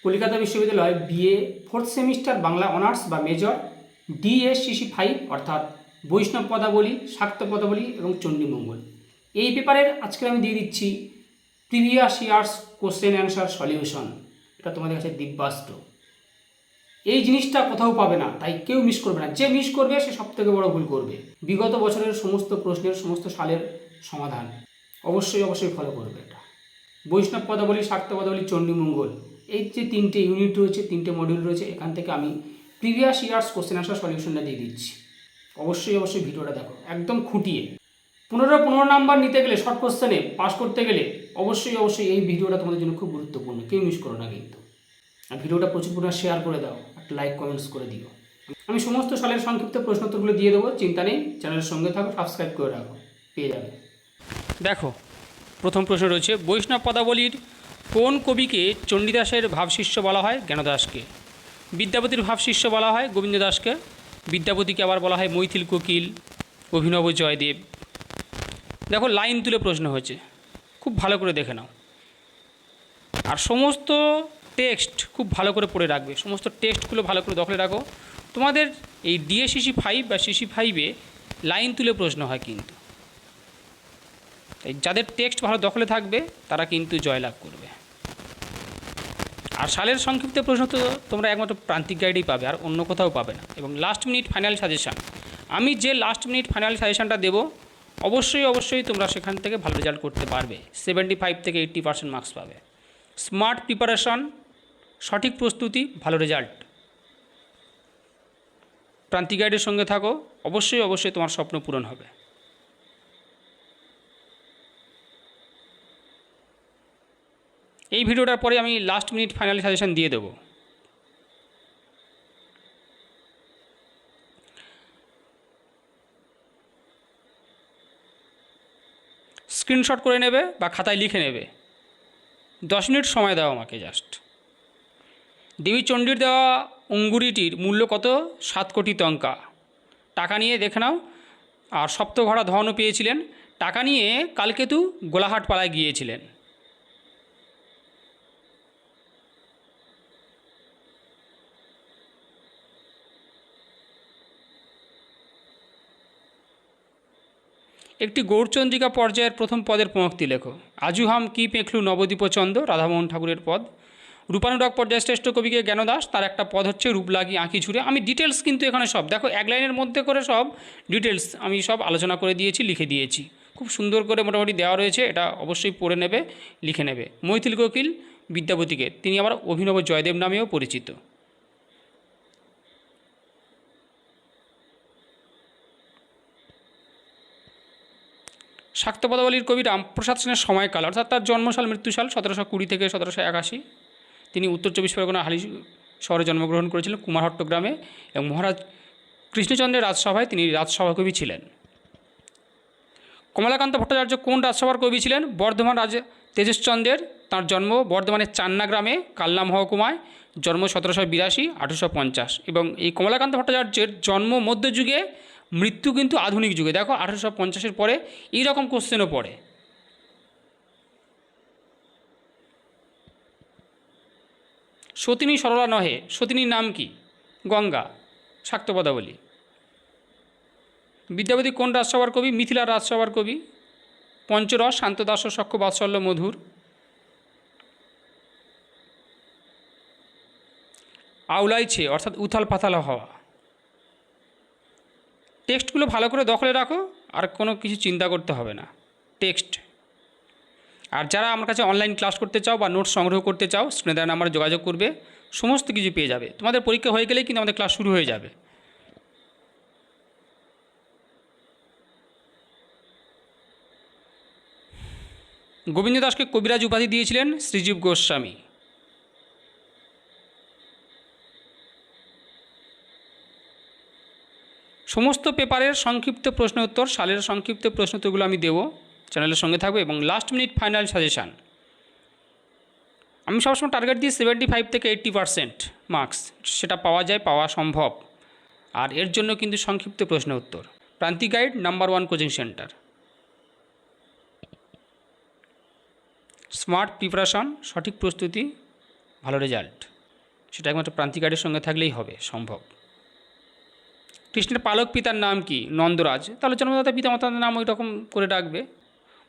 কলকাতা বিশ্ববিদ্যালয় BA fourth semester Bangla honours বা major DSCC 5 অর্থাৎ বৈষ্ণব পদাবলী, শাক্ত পদাবলী এবং চণ্ডীমঙ্গল। এই পেপারের আজকে আমি দিয়ে দিচ্ছি previous years question answer solution. এটা তোমাদের কাছে দিব্যাস্ত্র। এই জিনিসটা কোথাও পাবে না, তাই কেউ মিস করবে না। যে মিস করবে সে সবথেকে বড় ভুল করবে। বিগত বছরের সমস্ত প্রশ্নের সমস্ত সালের সমাধান অবশ্যই ফলো করবে। এটা বৈষ্ণব পদাবলী, শাক্ত পদাবলী, চণ্ডীমঙ্গল, এই যে 3টে ইউনিট রয়েছে, 3টে মডিউল রয়েছে, এখান থেকে আমি প্রিভিয়াস ইয়ার্স কোশ্চেন আনসার সলিউশনটা দিয়ে দিচ্ছি। অবশ্যই ভিডিওটা দেখো একদম খুঁটিয়ে। 15 নাম্বার নিতে গেলে শর্ট কোশ্চেনে পাস করতে গেলে অবশ্যই এই ভিডিওটা তোমাদের জন্য খুব গুরুত্বপূর্ণ। কেউ মিস করো না কিন্তু। আর ভিডিওটা প্রচুর পরিমাণে শেয়ার করে দাও, একটা লাইক কমেন্টস করে দিও। আমি সমস্ত সালের সংক্ষিপ্ত প্রশ্নোত্তরগুলো দিয়ে দেবো, চিন্তা নেই। চ্যানেলের সঙ্গে থাকো, সাবস্ক্রাইব করে রাখো, পেয়ে যাবে। দেখো, প্রথম প্রশ্ন রয়েছে, বৈষ্ণব পদাবলীর কোন কবিকে চণ্ডীদাসের ভাবশিষ্য বলা হয়? জ্ঞানদাসকে। বিদ্যাপতির ভাবশিষ্য বলা হয় গোবিন্দ দাসকে। বিদ্যাপতিকে আবার বলা হয় মৈথিল কোকিল, অভিনব জয়দেব। দেখো, লাইন তুলে প্রশ্ন হয়েছে, খুব ভালো করে দেখে নাও। আর সমস্ত টেক্সট খুব ভালো করে পড়ে রাখবে। সমস্ত টেক্সটগুলো ভালো করে দখলে রাখো। তোমাদের এই ডিএসসিসি 5 বা সিসি 5-এ লাইন তুলে প্রশ্ন হয় কিন্তু। তাই যাদের টেক্সট ভালো দখলে থাকবে তারা কিন্তু জয়লাভ করবে। আর সালের সংক্ষিপ্ত প্রশ্ন তো তোমরা একমাত্র প্রান্তিক গাইডেই পাবে, আর অন্য কোথাও পাবে না। এবং লাস্ট মিনিট ফাইনাল সাজেশান, আমি যে লাস্ট মিনিট ফাইনাল সাজেশানটা দেবো অবশ্যই তোমরা সেখান থেকে ভালো রেজাল্ট করতে পারবে। 75 থেকে 80% মার্কস পাবে। স্মার্ট প্রিপারেশন, সঠিক প্রস্তুতি, ভালো রেজাল্ট। প্রান্তিক গাইডের সঙ্গে থাকো, অবশ্যই তোমার স্বপ্ন পূরণ হবে। এই ভিডিওটার পরে আমি লাস্ট মিনিট ফাইনাল সাজেশন দিয়ে দেবো। স্ক্রিনশট করে নেবে বা খাতায় লিখে নেবে। 10 মিনিট সময় দাও আমাকে জাস্ট। দেবী চণ্ডীর দেওয়া অঙ্গুরিটির মূল্য কত? 7 কোটি টঙ্কা। টাকা নিয়ে দেখে নাও। আর সপ্তঘরা ধনও পেয়েছিলেন। টাকা নিয়ে কালকেতু গোলাহাট পাড়ায় গিয়েছিলেন। একটি গৌরচন্দ্রিকা পর্যায়ের প্রথম পদের পঙ্ক্তি লেখো। আজুহাম কি পেঁখলু নবদ্বীপচন্দ্র, রাধামোহন ঠাকুরের পদ। রূপানুরাগ পর্যায়ের শ্রেষ্ঠ কবিকে জ্ঞানদাস, তার একটা পদ হচ্ছে রূপলাগি আঁকি ঝুড়ে। আমি ডিটেলস কিন্তু এখানে সব দেখো, এক লাইনের মধ্যে করে সব ডিটেলস আমি সব আলোচনা করে দিয়েছি, লিখে দিয়েছি। খুব সুন্দর করে মোটামুটি দেওয়া রয়েছে, এটা অবশ্যই পড়ে নেবে, লিখে নেবে। মৈথিল কোকিল বিদ্যাপতিকে, তিনি আবার অভিনব জয়দেব নামেও পরিচিত। শাক্ত পদাবলীর কবি রামপ্রসাদ সেনের সময়কাল অর্থাৎ তার জন্মসাল মৃত্যুসাল 1720 থেকে 1781। তিনি উত্তর 24 পরগনা হালি শহরে জন্মগ্রহণ করেছিলেন, কুমারহট্ট গ্রামে। এবং মহারাজ কৃষ্ণচন্দ্রের রাজসভায় তিনি রাজসভা কবি ছিলেন। কমলাকান্ত ভট্টাচার্য কোন রাজসভার কবি ছিলেন? বর্ধমান রাজা তেজেশচন্দ্রের। তাঁর জন্ম বর্ধমানের চান্না গ্রামে, কালনা মহকুমায়। জন্ম 1782, 1850। এবং এই কমলাকান্ত ভট্টাচার্যের জন্ম মধ্যযুগে, মৃত্যু কিন্তু আধুনিক যুগে। দেখো 1850-এর পরে এইরকম কোশ্চেনও পড়ে। সতিনী সরলা নহে, সতিনীর নাম কি? গঙ্গা। শাক্ত পদাবলী। বিদ্যাপতি কোন রাজসভার কবি? মিথিলার রাজসভার কবি। পঞ্চরস শান্তদাস সখ্য বাৎসল্য মধুর। আউলাইছে অর্থাৎ উথাল পাথাল হওয়া। টেক্সটগুলো ভালো করে দখলে রাখো, আর কোনো কিছু চিন্তা করতে হবে না। টেক্সট। আর যারা আমার কাছে অনলাইন ক্লাস করতে চাও বা নোটস সংগ্রহ করতে চাও, স্ক্রিনে দেওয়া নাম্বারে যোগাযোগ করবে, সমস্ত কিছু পেয়ে যাবে। তোমাদের পরীক্ষা হয়ে গেলেই কিন্তু আমাদের ক্লাস শুরু হয়ে যাবে। গোবিন্দ দাসকে কবিরাজ উপাধি দিয়েছিলেন শ্রীজীব গোস্বামী। সমস্ত পেপারের সংক্ষিপ্ত প্রশ্ন উত্তর, সালের সংক্ষিপ্ত প্রশ্ন উত্তরগুলো আমি দেবো, চ্যানেলের সঙ্গে থাকবে। এবং লাস্ট মিনিট ফাইনাল সাজেশান আমি সবসময় টার্গেট দিই 75 থেকে 80% মার্কস, সেটা পাওয়া যায়, পাওয়া সম্ভব। আর এর জন্য কিন্তু সংক্ষিপ্ত প্রশ্ন উত্তর। প্রান্তিক guide number 1 coaching centre. Smart preparation, সঠিক প্রস্তুতি, ভালো রেজাল্ট। সেটা একমাত্র প্রান্তিকারের সঙ্গে থাকলেই হবে সম্ভব। কৃষ্ণের পালক পিতার নাম কি? নন্দরাজ। তাহলে জন্মদাতা পিতামাতার নাম ওই রকম করে ডাকবে।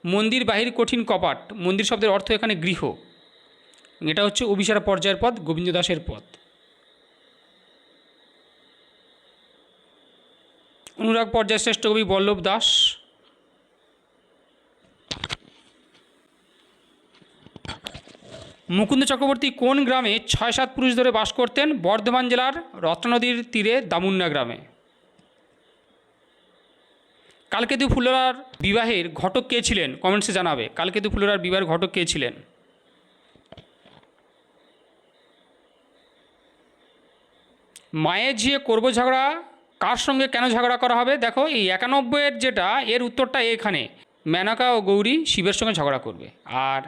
মন্দির বাহির কঠিন কপাট, মন্দির শব্দের অর্থ এখানে গৃহ। এটা হচ্ছে অভিসার পর্যায়ের পদ, গোবিন্দ দাসের পদ। অনুরাগ পর্যায়ের শ্রেষ্ঠ কবি বল্লভ দাস। মুকুন্দ চক্রবর্তী কোন গ্রামে 6-7 পুরুষ ধরে বাস করতেন? বর্ধমান জেলার রত্না নদীর তীরে দামুন্না গ্রামে। কালকেতু ফুলেরার বিবাহের ঘটক কে ছিলেন? কমেন্টসে জানাবে। কালকেতু ফুলেরার বিবাহের ঘটক কে ছিলেন? মায়ের ঝিয়ে করবো ঝগড়া কার সঙ্গে কেন ঝগড়া করা হবে? দেখো এই 91-এর যেটা, এর উত্তরটা এখানে। মেনকা ও গৌরী শিবের সঙ্গে ঝগড়া করবে। আর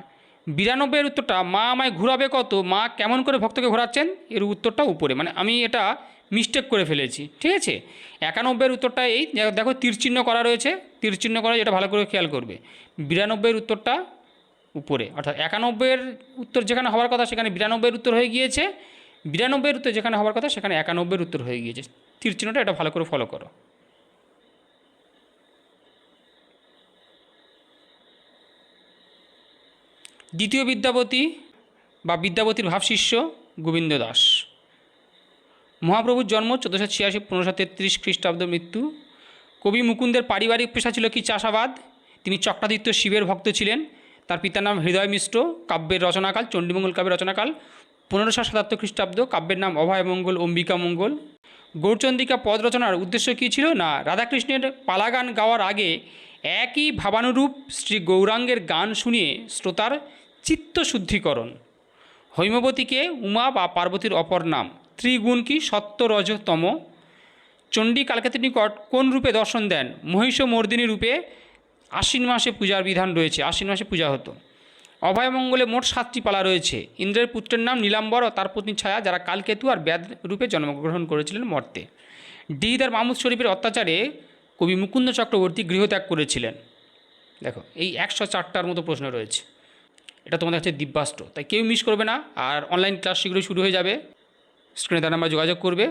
92-এর উত্তরটা মা আমায় ঘুরাবে কত, মা কেমন করে ভক্তকে ঘোরাচ্ছেন, এর উত্তরটা উপরে। মানে আমি এটা মিস্টেক করে ফেলেছি, ঠিক আছে। 91-এর উত্তরটা এই দেখো, তীরচিহ্ন করা রয়েছে, তীরচিহ্ন করা, যেটা ভালো করে খেয়াল করবে। 92-এর উত্তরটা উপরে, অর্থাৎ 91-এর উত্তর যেখানে হওয়ার কথা সেখানে 92-এর উত্তর হয়ে গিয়েছে, 92-এর উত্তর যেখানে হওয়ার কথা সেখানে 91-এর উত্তর হয়ে গিয়েছে। তীরচিহ্নটা এটা ভালো করে ফলো করো। দ্বিতীয় বিদ্যাপতি বা বিদ্যাপতির ভাবশিষ্য গোবিন্দ দাস। মহাপ্রভুর জন্ম 1486, 1533 খ্রিস্টাব্দ মৃত্যু। কবি মুকুন্দের পারিবারিক পেশা ছিল কি? চাষাবাদ। তিনি চক্রাদিত্য শিবের ভক্ত ছিলেন। তার পিতার নাম হৃদয় মিশ্র। কাব্যের রচনাকাল চণ্ডীমঙ্গল কাব্যের রচনাকাল 1577 খ্রিস্টাব্দ। কাব্যের নাম অভয়মঙ্গল, অম্বিকা মঙ্গল। গৌরচন্দ্রিকা পদ রচনার উদ্দেশ্য কী ছিল? না, রাধাকৃষ্ণের পালাগান গাওয়ার আগে একই ভাবানুরূপ শ্রী গৌরাঙ্গের গান শুনিয়ে শ্রোতার চিত্তশুদ্ধিকরণ। হৈমবতীকে উমা বা পার্বতীর অপর নাম। ত্রিগুণ কি? সত্য, রজ, তম। চণ্ডী কালকেতুর নিকট কোন রূপে দর্শন দেন? মহিষমর্দিনী রূপে। আশ্বিন মাসে পূজার বিধান রয়েছে, আশ্বিন মাসে পূজা হতো। অভয়মঙ্গলে মোট 7টি পালা রয়েছে। ইন্দ্রের পুত্রের নাম নীলাম্বর ও তার পত্নী ছায়া, যারা কালকেতু আর ব্যাদ রূপে জন্মগ্রহণ করেছিলেন মর্তে। দিদার মাহমুদ শরীফের অত্যাচারে কবি মুকুন্দ চক্রবর্তী গৃহত্যাগ করেছিলেন। দেখো এই 104টার মতো প্রশ্ন রয়েছে। এটা তোমাদের কাছে দিব্যাস্ত্র, তাই কেউ মিস করবে না। আর অনলাইন ক্লাস শীঘ্রই শুরু হয়ে যাবে। স্ক্রিনে তার নাম্বার যোগাযোগ করবে।